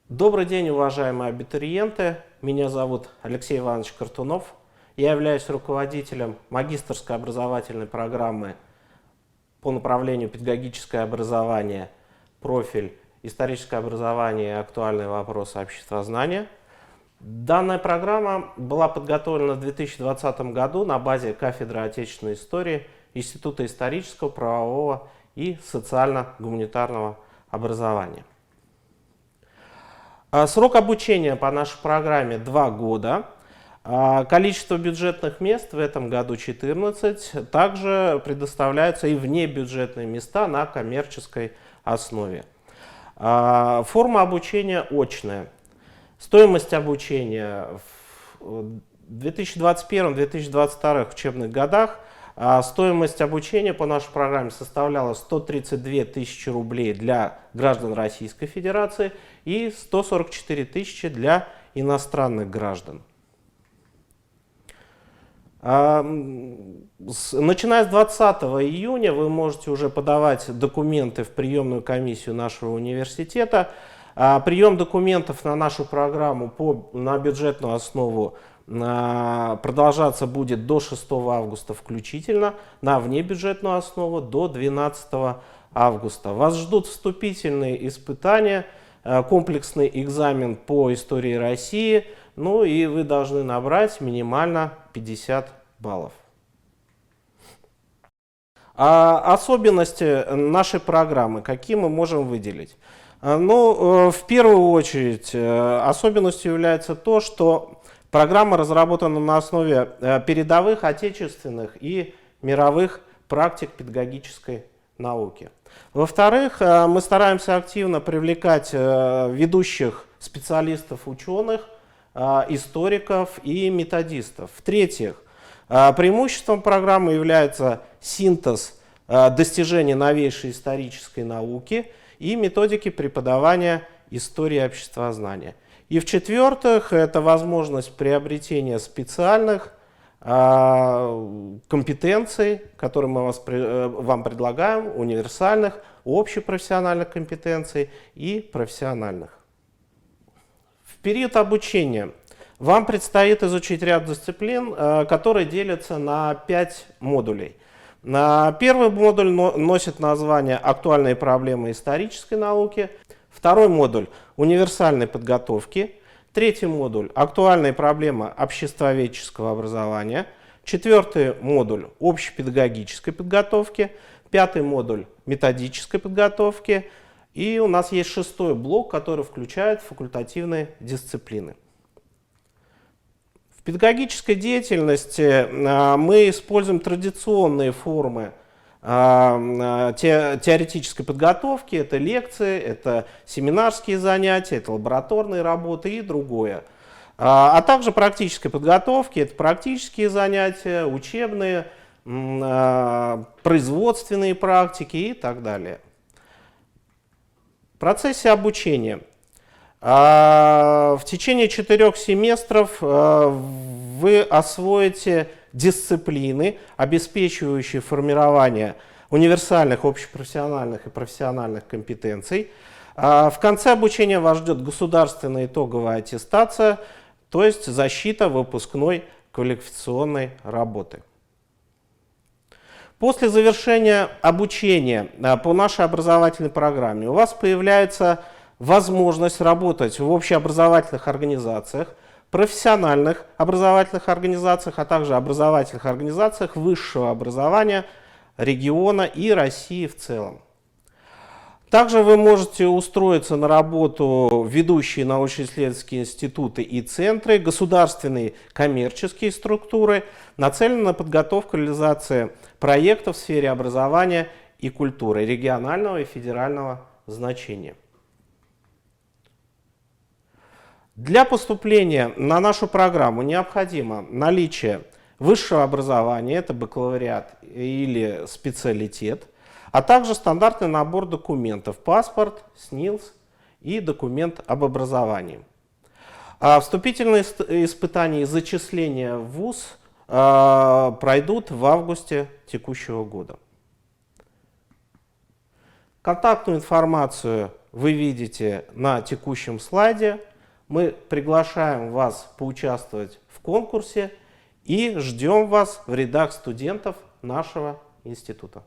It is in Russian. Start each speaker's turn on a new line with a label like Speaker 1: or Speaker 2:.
Speaker 1: Добрый день, уважаемые абитуриенты. Меня зовут Алексей Иванович Картунов. Я являюсь руководителем магистерской образовательной программы по направлению педагогическое образование, профиль историческое образование и актуальные вопросы обществознания. Данная программа была подготовлена в 2020 году на базе кафедры отечественной истории Института исторического, правового и социально-гуманитарного образования. Срок обучения по нашей программе 2 года. Количество бюджетных мест в этом году 14. Также предоставляются и внебюджетные места на коммерческой основе. Форма обучения очная. Стоимость обучения в 2021-2022 учебных годах стоимость обучения по нашей программе составляла 132 тысячи рублей для граждан Российской Федерации и 144 тысячи для иностранных граждан. Начиная с 20 июня вы можете уже подавать документы в приемную комиссию нашего университета. Прием документов на нашу программу на бюджетную основу продолжаться будет до 6 августа включительно, на внебюджетную основу до 12 августа. Вас ждут вступительные испытания, комплексный экзамен по истории России, ну и вы должны набрать минимально 50 баллов. Особенности нашей программы, какие мы можем выделить? Ну, в первую очередь, особенностью является то, что программа разработана на основе передовых отечественных и мировых практик педагогической науки. Во-вторых, мы стараемся активно привлекать ведущих специалистов, ученых, историков и методистов. В-третьих, преимуществом программы является синтез достижений новейшей исторической науки и методики преподавания истории обществознания. И в-четвертых, это возможность приобретения специальных компетенций, которые мы вам предлагаем, универсальных, общепрофессиональных компетенций и профессиональных. В период обучения вам предстоит изучить ряд дисциплин, которые делятся на 5 модулей. Первый модуль носит название «Актуальные проблемы исторической науки». Второй модуль – универсальной подготовки. Третий модуль – актуальные проблемы обществоведческого образования. Четвертый модуль – общепедагогической подготовки. Пятый модуль – методической подготовки. И у нас есть шестой блок, который включает факультативные дисциплины. В педагогической деятельности мы используем традиционные формы теоретической подготовки, это лекции, это семинарские занятия, это лабораторные работы и другое. А также практической подготовки, это практические занятия, учебные, производственные практики и так далее. В процессе обучения. В течение 4 семестров вы освоите дисциплины, обеспечивающие формирование универсальных, общепрофессиональных и профессиональных компетенций. В конце обучения вас ждет государственная итоговая аттестация, то есть защита выпускной квалификационной работы. После завершения обучения по нашей образовательной программе у вас появляется возможность работать в общеобразовательных организациях, профессиональных образовательных организациях, а также образовательных организациях высшего образования региона и России в целом. Также вы можете устроиться на работу в ведущие научно-исследовательские институты и центры, государственные коммерческие структуры, нацеленные на подготовку и реализацию проектов в сфере образования и культуры регионального и федерального значения. Для поступления на нашу программу необходимо наличие высшего образования, это бакалавриат или специалитет, а также стандартный набор документов, паспорт, СНИЛС и документ об образовании. Вступительные испытания и зачисления в ВУЗ пройдут в августе текущего года. Контактную информацию вы видите на текущем слайде, мы приглашаем вас поучаствовать в конкурсе и ждем вас в рядах студентов нашего института.